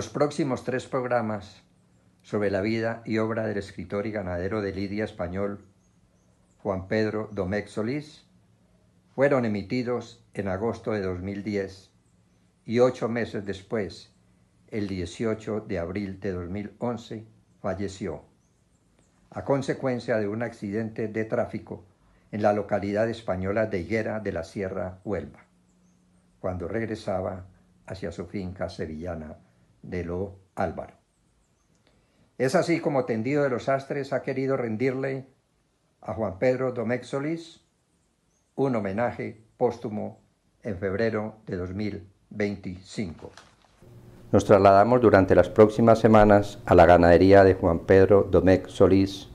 Los próximos 3 programas sobre la vida y obra del escritor y ganadero de lidia español Juan Pedro Domecq Solís fueron emitidos en agosto de 2010 y 8 meses después, el 18 de abril de 2011, falleció a consecuencia de un accidente de tráfico en la localidad española de Higuera de la Sierra, Huelva, cuando regresaba hacia su finca sevillana de Lo Álvaro. Es así como Tendido de los Astres ha querido rendirle a Juan Pedro Domecq Solís un homenaje póstumo en febrero de 2025. Nos trasladamos durante las próximas semanas a la ganadería de Juan Pedro Domecq Solís,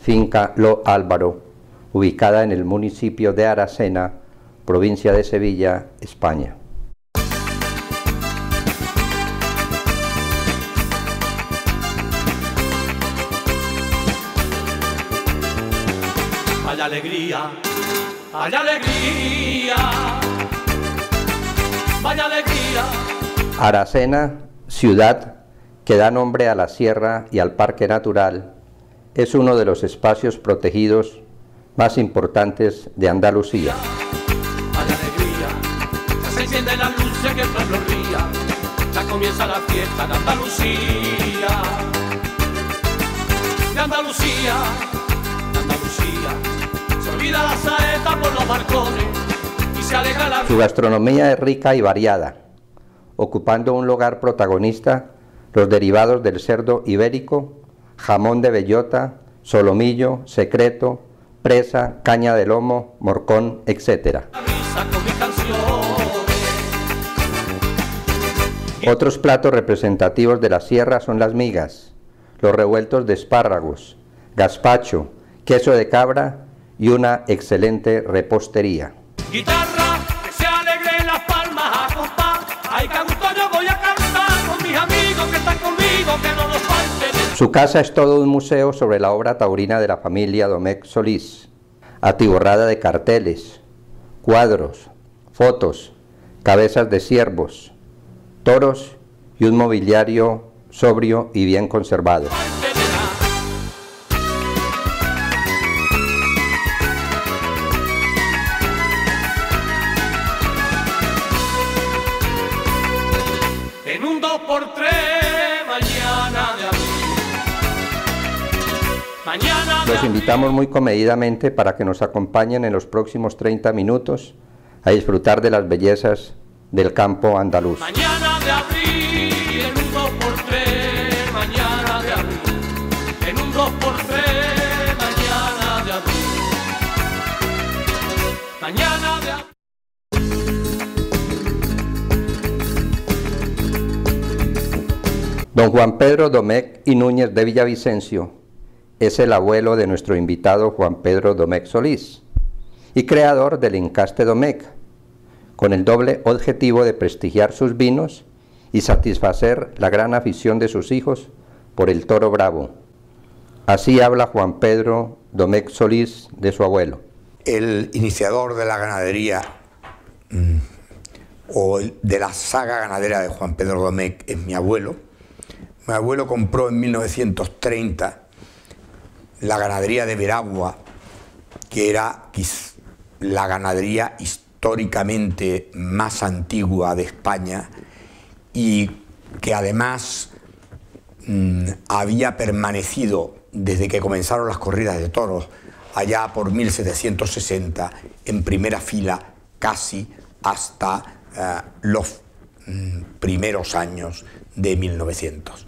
finca Lo Álvaro, ubicada en el municipio de Aracena, provincia de Sevilla, España. ¡Vaya alegría! ¡Vaya alegría! ¡Vaya alegría! Aracena, ciudad que da nombre a la sierra y al parque natural, es uno de los espacios protegidos más importantes de Andalucía. ¡Vaya alegría! Ya se encienden las luces que el pueblo ría, ya comienza la fiesta de Andalucía. De Andalucía, de Andalucía, se olvida la saeta por los balcones y se alegra la... Su gastronomía es rica y variada, ocupando un lugar protagonista los derivados del cerdo ibérico, jamón de bellota, solomillo, secreto, presa, caña de lomo, morcón, etc. Otros platos representativos de la sierra son las migas, los revueltos de espárragos, gazpacho, queso de cabra y una excelente repostería. Guitarra, que se alegre en las palmas a compás. Ay, que a gusto yo voy a cantar con mis amigos que están conmigo, que no nos falte. Su casa es todo un museo sobre la obra taurina de la familia Domecq Solís, atiborrada de carteles, cuadros, fotos, cabezas de ciervos, toros y un mobiliario sobrio y bien conservado. En un 2x3 mañana de abril. Mañana de Los invitamos muy comedidamente para que nos acompañen en los próximos 30 minutos a disfrutar de las bellezas del campo andaluz. Mañana de abril, en un 2x3, mañana de abril. En un 2x3, mañana de abril. Mañana de abril. Don Juan Pedro Domecq y Núñez de Villavicencio es el abuelo de nuestro invitado Juan Pedro Domecq Solís y creador del encaste Domecq, con el doble objetivo de prestigiar sus vinos y satisfacer la gran afición de sus hijos por el toro bravo. Así habla Juan Pedro Domecq Solís de su abuelo. El iniciador de la ganadería o de la saga ganadera de Juan Pedro Domecq es mi abuelo. Mi abuelo compró en 1930 la ganadería de Veragua, que era la ganadería históricamente más antigua de España y que además había permanecido desde que comenzaron las corridas de toros allá por 1760 en primera fila casi hasta los primeros años de 1900.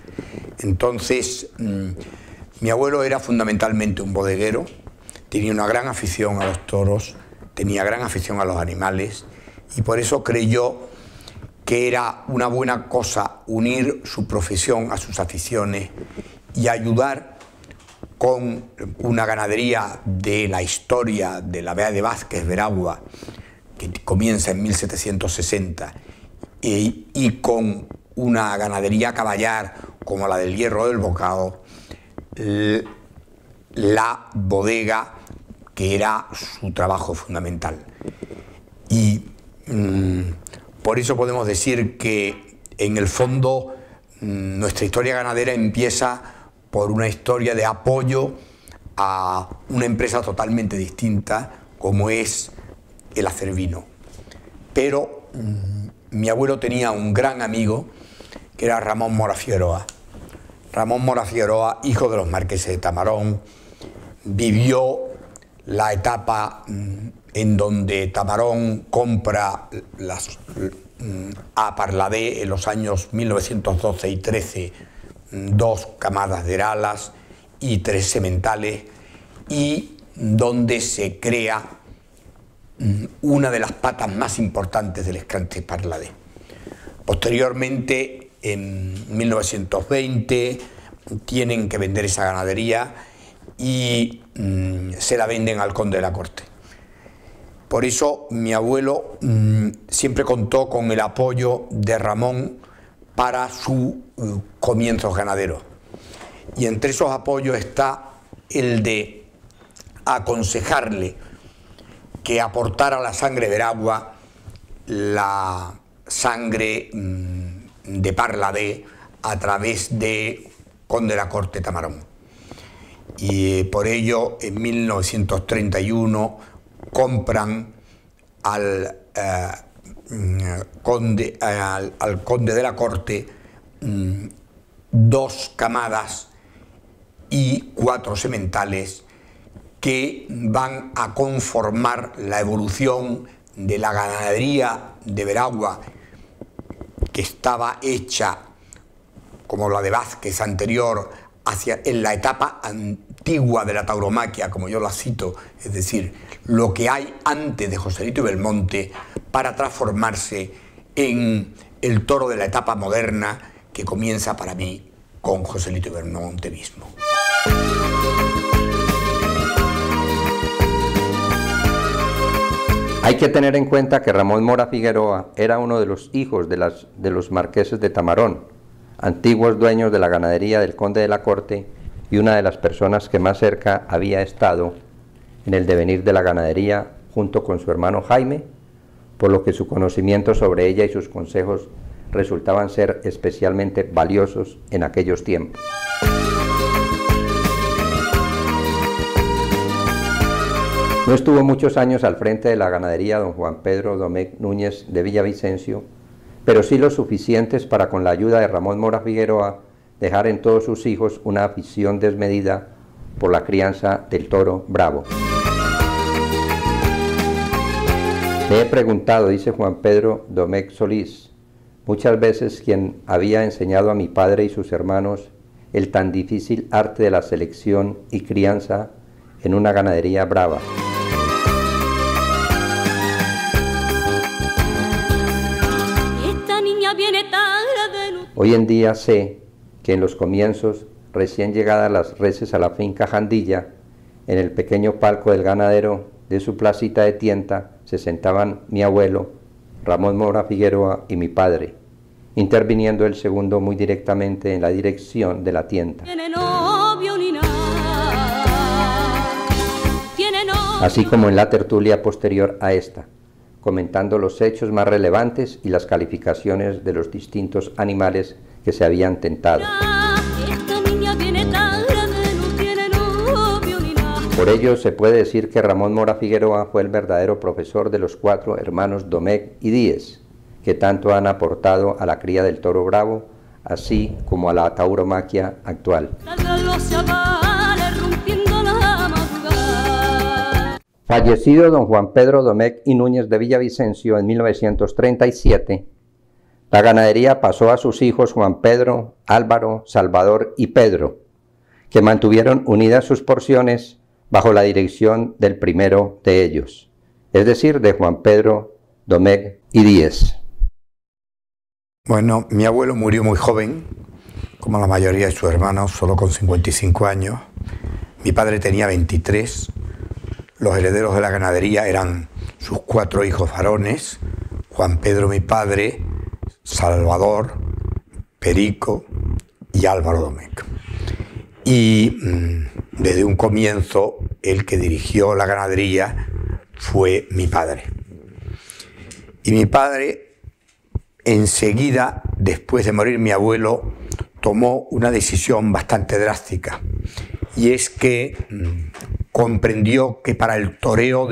Entonces, mi abuelo era fundamentalmente un bodeguero, tenía una gran afición a los toros, tenía gran afición a los animales y por eso creyó que era una buena cosa unir su profesión a sus aficiones y ayudar con una ganadería de la historia de la Vea de Vázquez, Veragua, que comienza en 1760, y con una ganadería caballar como la del Hierro del Bocado, la bodega que era su trabajo fundamental. Y por eso podemos decir que en el fondo nuestra historia ganadera empieza por una historia de apoyo a una empresa totalmente distinta como es el acervino. Pero mi abuelo tenía un gran amigo que era Ramón Mora Figueroa. Ramón Mora Figueroa, hijo de los marqueses de Tamarón, vivió la etapa en donde Tamarón compra a Parladé en los años 1912 y 13 2 camadas de eralas y 3 sementales, y donde se crea una de las patas más importantes del escante Parladé. Posteriormente, en 1920, tienen que vender esa ganadería y se la venden al conde de la Corte. Por eso mi abuelo siempre contó con el apoyo de Ramón para sus comienzos ganaderos. Y entre esos apoyos está el de aconsejarle que aportara a la sangre de Veragua la sangre de Parladé a través de conde de la Corte Tamarón. Y por ello, en 1931, compran al conde de la Corte 2 camadas y 4 sementales que van a conformar la evolución de la ganadería de Veragua, que estaba hecha, como la de Vázquez anterior, en la etapa antigua de la tauromaquia, como yo la cito, es decir, lo que hay antes de Joselito y Belmonte, para transformarse en el toro de la etapa moderna que comienza para mí con Joselito y Belmonte mismo. Hay que tener en cuenta que Ramón Mora Figueroa era uno de los hijos de los marqueses de Tamarón, antiguos dueños de la ganadería del conde de la Corte, y una de las personas que más cerca había estado en el devenir de la ganadería junto con su hermano Jaime, por lo que su conocimiento sobre ella y sus consejos resultaban ser especialmente valiosos en aquellos tiempos. No estuvo muchos años al frente de la ganadería don Juan Pedro Domecq Núñez de Villavicencio, pero sí lo suficientes para, con la ayuda de Ramón Mora Figueroa, dejar en todos sus hijos una afición desmedida por la crianza del toro bravo. Me he preguntado, dice Juan Pedro Domecq Solís, muchas veces quién había enseñado a mi padre y sus hermanos el tan difícil arte de la selección y crianza en una ganadería brava. Hoy en día sé que en los comienzos, recién llegadas las reses a la finca Jandilla, en el pequeño palco del ganadero de su placita de tienta se sentaban mi abuelo, Ramón Mora Figueroa, y mi padre, interviniendo el segundo muy directamente en la dirección de la tienda. Así como en la tertulia posterior a esta, comentando los hechos más relevantes y las calificaciones de los distintos animales que se habían tentado. Por ello se puede decir que Ramón Mora Figueroa fue el verdadero profesor de los 4 hermanos Domecq y Díez, que tanto han aportado a la cría del toro bravo, así como a la tauromaquia actual. Fallecido don Juan Pedro Domecq y Núñez de Villavicencio en 1937, la ganadería pasó a sus hijos Juan Pedro, Álvaro, Salvador y Pedro, que mantuvieron unidas sus porciones bajo la dirección del primero de ellos, es decir, de Juan Pedro Domecq y Díez. Bueno, mi abuelo murió muy joven, como la mayoría de sus hermanos, solo con 55 años. Mi padre tenía 23. Los herederos de la ganadería eran sus 4 hijos varones, Juan Pedro mi padre, Salvador, Perico y Álvaro Domecq. Y desde un comienzo el que dirigió la ganadería fue mi padre. Y mi padre enseguida después de morir mi abuelo, tomó una decisión bastante drástica, y es que comprendió que para el toreo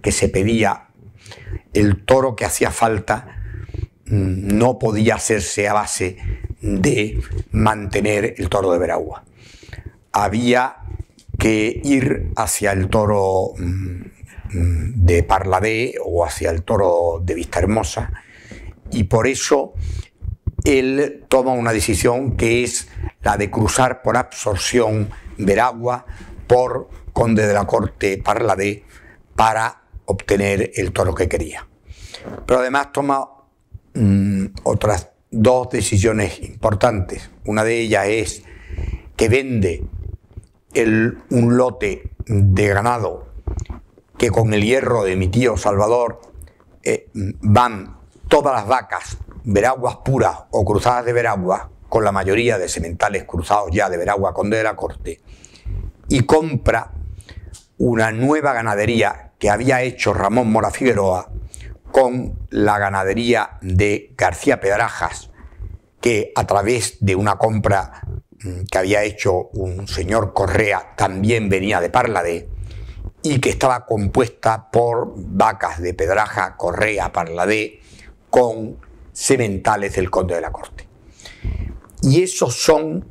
que se pedía, el toro que hacía falta no podía hacerse a base de mantener el toro de Veragua. Había que ir hacia el toro de Parladé o hacia el toro de Vistahermosa, y por eso él toma una decisión que es la de cruzar por absorción Veragua por Conde de la Corte Parladé para obtener el toro que quería. Pero además toma otras dos decisiones importantes. Una de ellas es que vende un lote de ganado que con el hierro de mi tío Salvador van todas las vacas veraguas puras o cruzadas de Veragua, con la mayoría de sementales cruzados ya de Veragua Conde de la Corte, y compra una nueva ganadería que había hecho Ramón Mora Figueroa con la ganadería de García Pedrajas, que a través de una compra que había hecho un señor Correa también venía de Parladé, y que estaba compuesta por vacas de Pedraja, Correa, Parladé, con sementales del Conde de la Corte. Y esos son,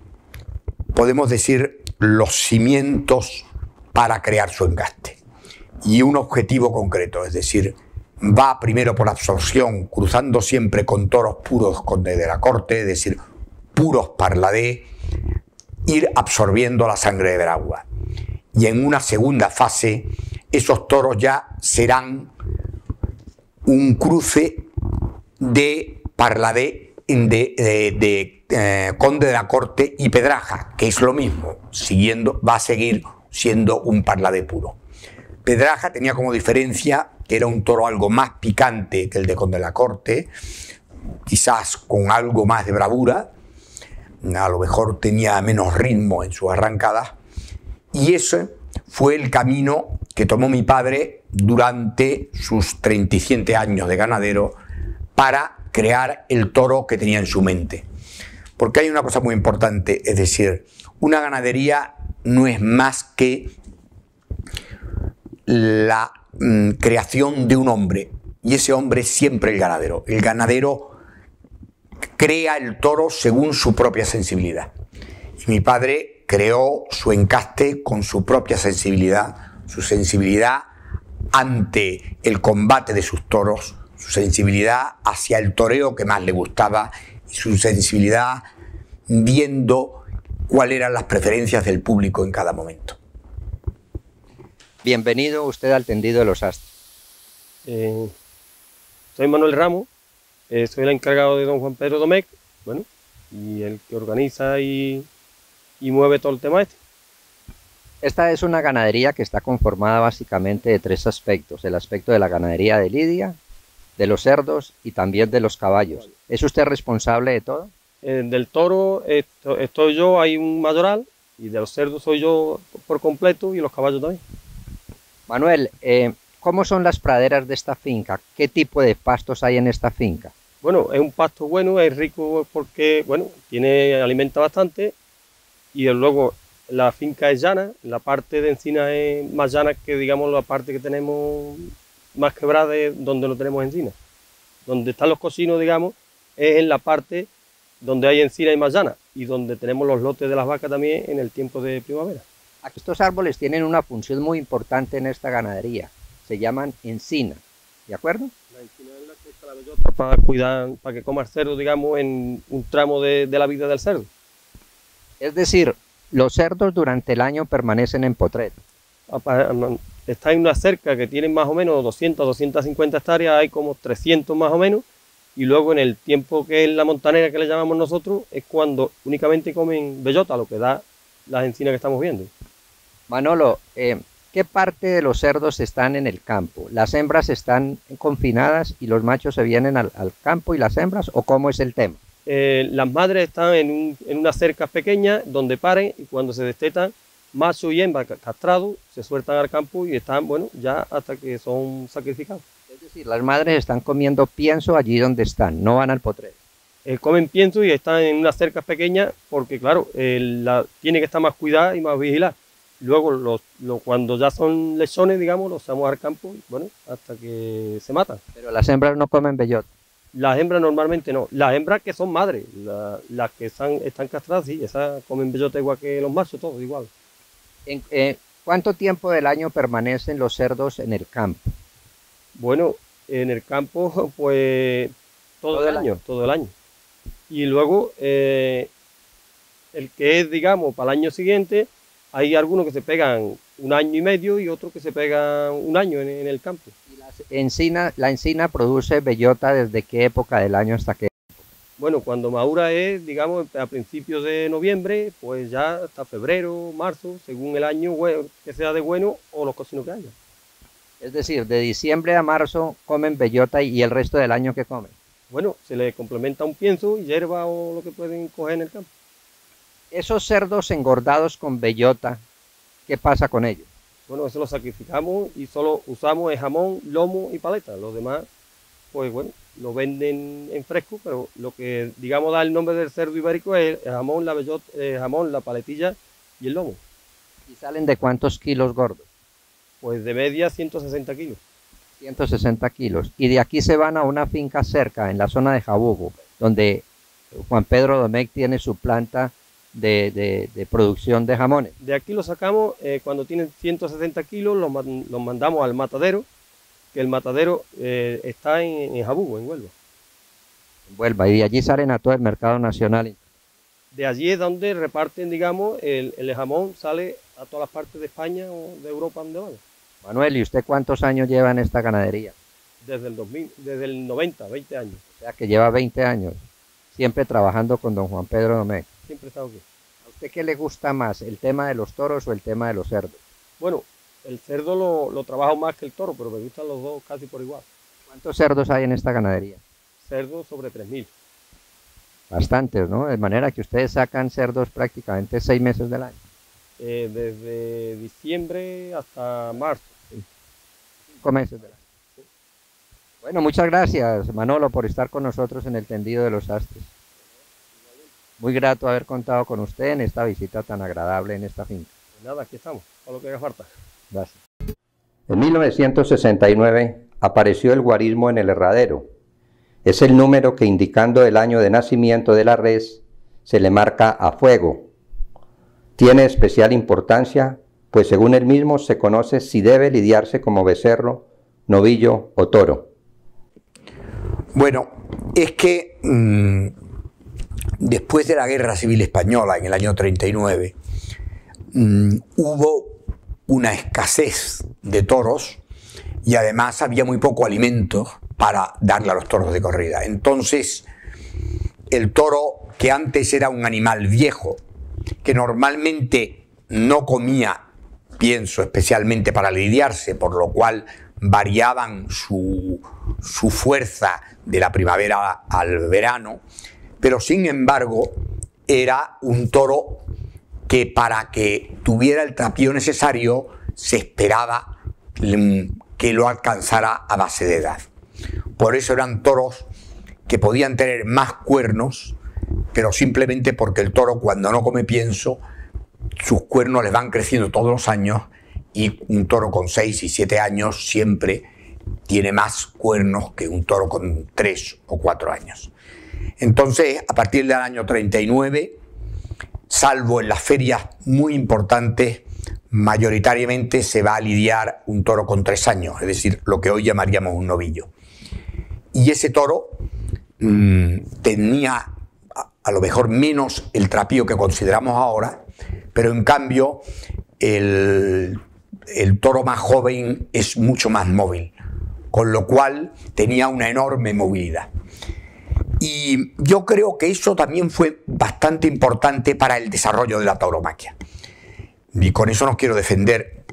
podemos decir, los cimientos para crear su engaste. Y un objetivo concreto, es decir, va primero por absorción, cruzando siempre con toros puros Conde de la Corte, es decir, puros Parladé, ir absorbiendo la sangre de Veragua. Y en una segunda fase, esos toros ya serán un cruce de Parladé, de Conde de la Corte y Pedraja, que es lo mismo, va a seguir siendo un Parladé puro. Pedraja tenía como diferencia que era un toro algo más picante que el de Conde de la Corte, quizás con algo más de bravura, a lo mejor tenía menos ritmo en sus arrancadas, y ese fue el camino que tomó mi padre durante sus 37 años de ganadero para crear el toro que tenía en su mente. Porque hay una cosa muy importante, es decir, una ganadería no es más que la creación de un hombre, y ese hombre es siempre el ganadero. El ganadero crea el toro según su propia sensibilidad. Y mi padre creó su encaste con su propia sensibilidad, su sensibilidad ante el combate de sus toros, su sensibilidad hacia el toreo que más le gustaba y su sensibilidad viendo cuáles eran las preferencias del público en cada momento. Bienvenido usted al tendido de los astros. Soy Manuel Ramos, soy el encargado de don Juan Pedro Domecq, bueno, y el que organiza y mueve todo el tema este. Esta es una ganadería que está conformada básicamente de tres aspectos: el aspecto de la ganadería de lidia, de los cerdos y también de los caballos. ¿Es usted responsable de todo? Del toro estoy yo, hay un mayoral, y de los cerdos soy yo por completo, y los caballos también. Manuel, ¿cómo son las praderas de esta finca? ¿Qué tipo de pastos hay en esta finca? Bueno, es un pasto bueno, es rico porque, bueno, alimenta bastante, y luego la finca es llana, la parte de encina es más llana que, digamos, la parte que tenemos más quebrada es donde no tenemos encina. Donde están los cocinos, digamos, es en la parte donde hay encina y más llana, y donde tenemos los lotes de las vacas también en el tiempo de primavera. Estos árboles tienen una función muy importante en esta ganadería, se llaman encina, ¿de acuerdo? La encina es la que está la bellota para cuidar, para que coma el cerdo, digamos, en un tramo de la vida del cerdo. Es decir, los cerdos durante el año permanecen en potreros. Está en una cerca que tienen más o menos 200, 250 hectáreas, hay como 300 más o menos, y luego en el tiempo que es la montanera que le llamamos nosotros, es cuando únicamente comen bellota, lo que da las encinas que estamos viendo. Manolo, ¿qué parte de los cerdos están en el campo? ¿Las hembras están confinadas y los machos se vienen al campo y las hembras, o cómo es el tema? Las madres están en una cerca pequeña donde paren, y cuando se destetan, macho y hembra castrados, se sueltan al campo y están, bueno, ya hasta que son sacrificados. Es decir, las madres están comiendo pienso allí donde están, no van al potrero. comen pienso y están en unas cercas pequeñas porque, claro, tiene que estar más cuidada y más vigilada. Luego, cuando ya son lechones, digamos, los echamos al campo, bueno, hasta que se matan. Pero las hembras no comen bellota. Las hembras normalmente no. Las hembras que son madres, las que están castradas, sí, esas comen bellota igual que los machos, todos igual. ¿Cuánto tiempo del año permanecen los cerdos en el campo? Bueno, en el campo, pues todo el año. Y luego, el que es, digamos, para el año siguiente, hay algunos que se pegan 1 año y medio y otros que se pegan 1 año en el campo. ¿Y la encina produce bellota desde qué época del año hasta qué? Bueno, cuando madura es, digamos, a principios de noviembre, pues ya hasta febrero, marzo, según el año que sea de bueno o los cocinos que haya. Es decir, de diciembre a marzo comen bellota y el resto del año ¿qué comen? Bueno, se le complementa un pienso, hierba o lo que pueden coger en el campo. Esos cerdos engordados con bellota, ¿qué pasa con ellos? Bueno, eso lo sacrificamos y solo usamos el jamón, lomo y paleta. Los demás, pues bueno, lo venden en fresco, pero lo que, digamos, da el nombre del cerdo ibérico es el jamón, la bellota, el jamón, la paletilla y el lomo. ¿Y salen de cuántos kilos gordos? Pues de media 160 kilos. 160 kilos. Y de aquí se van a una finca cerca, en la zona de Jabugo, donde Juan Pedro Domecq tiene su planta de producción de jamones. De aquí lo sacamos, cuando tienen 160 kilos, los mandamos al matadero, que el matadero está en Jabugo, en Huelva. En Huelva, y de allí salen a todo el mercado nacional. De allí es donde reparten, digamos, el jamón sale a todas las partes de España o de Europa donde van. Manuel, ¿y usted cuántos años lleva en esta ganadería? Desde el 2000, desde el 90, 20 años. O sea que lleva 20 años, siempre trabajando con don Juan Pedro Domecq. Siempre he estado aquí. ¿A usted qué le gusta más, el tema de los toros o el tema de los cerdos? Bueno, el cerdo lo trabajo más que el toro, pero me gustan los dos casi por igual. ¿Cuántos cerdos hay en esta ganadería? Cerdos sobre 3.000. Bastantes, ¿no? De manera que ustedes sacan cerdos prácticamente 6 meses del año. Desde diciembre hasta marzo. 5 meses del año. Bueno, muchas gracias, Manolo, por estar con nosotros en el tendido de los Astres. Muy grato haber contado con usted en esta visita tan agradable en esta finca. Pues nada, aquí estamos, para lo que haga falta. Gracias. En 1969 apareció el guarismo en el herradero. Es el número que, indicando el año de nacimiento de la res, se le marca a fuego. Tiene especial importancia, pues según él mismo se conoce si debe lidiarse como becerro, novillo o toro. Bueno, es que después de la Guerra Civil Española, en el año 39, hubo una escasez de toros y además había muy poco alimento para darle a los toros de corrida. Entonces, el toro, que antes era un animal viejo, que normalmente no comía pienso especialmente para lidiarse, por lo cual variaban su fuerza de la primavera al verano, pero sin embargo era un toro que para que tuviera el trapío necesario se esperaba que lo alcanzara a base de edad. Por eso eran toros que podían tener más cuernos, pero simplemente porque el toro, cuando no come pienso, sus cuernos les van creciendo todos los años, y un toro con 6 y 7 años siempre tiene más cuernos que un toro con 3 o 4 años. Entonces, a partir del año 39, salvo en las ferias muy importantes, mayoritariamente se va a lidiar un toro con 3 años, es decir, lo que hoy llamaríamos un novillo. Y ese toro tenía a lo mejor menos el trapío que consideramos ahora, pero en cambio el toro más joven es mucho más móvil, con lo cual tenía una enorme movilidad. Y yo creo que eso también fue bastante importante para el desarrollo de la tauromaquia. Y con eso no quiero defender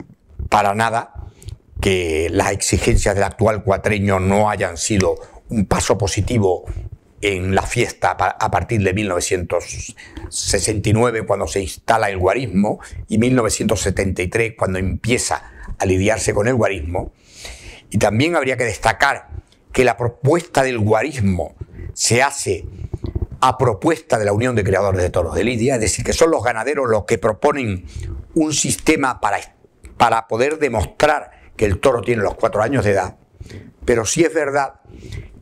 para nada que las exigencias del actual cuatreño no hayan sido un paso positivo en la fiesta a partir de 1969, cuando se instala el guarismo, y 1973, cuando empieza a lidiarse con el guarismo. Y también habría que destacar que la propuesta del guarismo se hace a propuesta de la Unión de Criadores de Toros de Lidia, es decir, que son los ganaderos los que proponen un sistema para poder demostrar que el toro tiene los 4 años de edad. Pero sí es verdad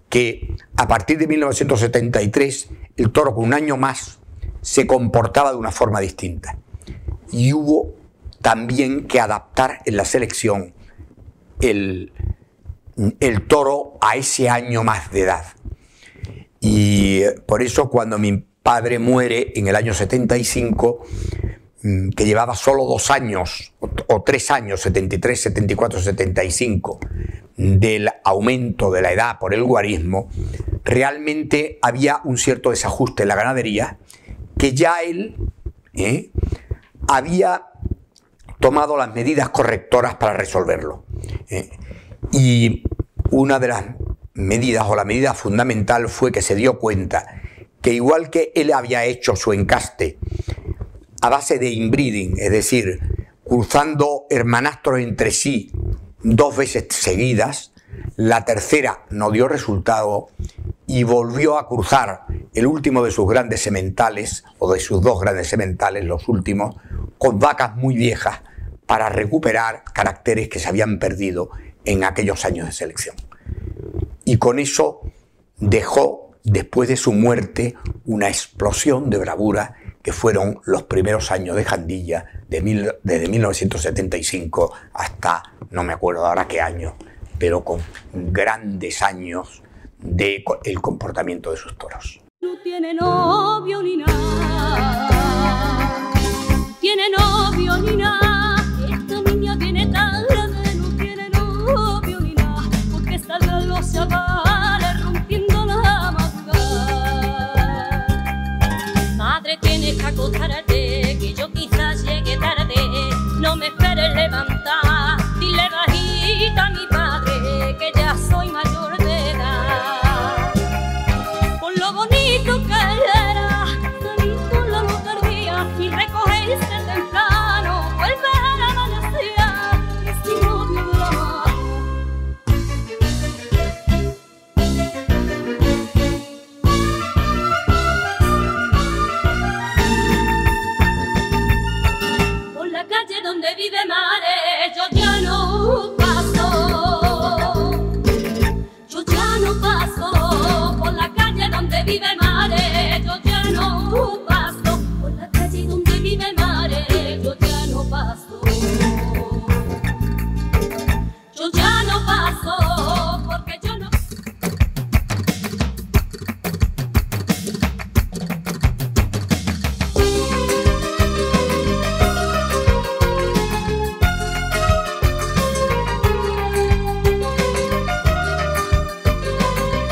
que a partir de 1973 el toro con un año más se comportaba de una forma distinta y hubo también que adaptar en la selección el toro a ese año más de edad. Y por eso cuando mi padre muere en el año 75, que llevaba solo 2 años o 3 años, 73, 74, 75, del aumento de la edad por el guarismo, realmente había un cierto desajuste en la ganadería que ya él había tomado las medidas correctoras para resolverlo. Y una de las medidas, o la medida fundamental, fue que se dio cuenta que igual que él había hecho su encaste a base de inbreeding, es decir, cruzando hermanastros entre sí 2 veces seguidas, la tercera no dio resultado y volvió a cruzar el último de sus grandes sementales, o de sus 2 grandes sementales, los últimos, con vacas muy viejas para recuperar caracteres que se habían perdido en aquellos años de selección. Y con eso dejó, después de su muerte, una explosión de bravura que fueron los primeros años de Jandilla, desde 1975 hasta, no me acuerdo ahora qué año, pero con grandes años del comportamiento de sus toros. No tiene novio ni nada, tiene novio ni nada, esta niña viene tarde, no tiene novio ni nada, porque salgan los chavales rompiendo la madrugada. Madre, tienes que acostarte, que yo quizás llegue tarde, no me esperes levantar, dile bajita a mi padre que ya soy mayor de edad. Por lo bonito que era salir con la luz tardía y recogerse temprano, volver a la manecilla y sin novio de la Por la calle donde vive Mare, yo ya no paso. Yo ya no paso. Por la calle donde vive Mare, yo ya no paso.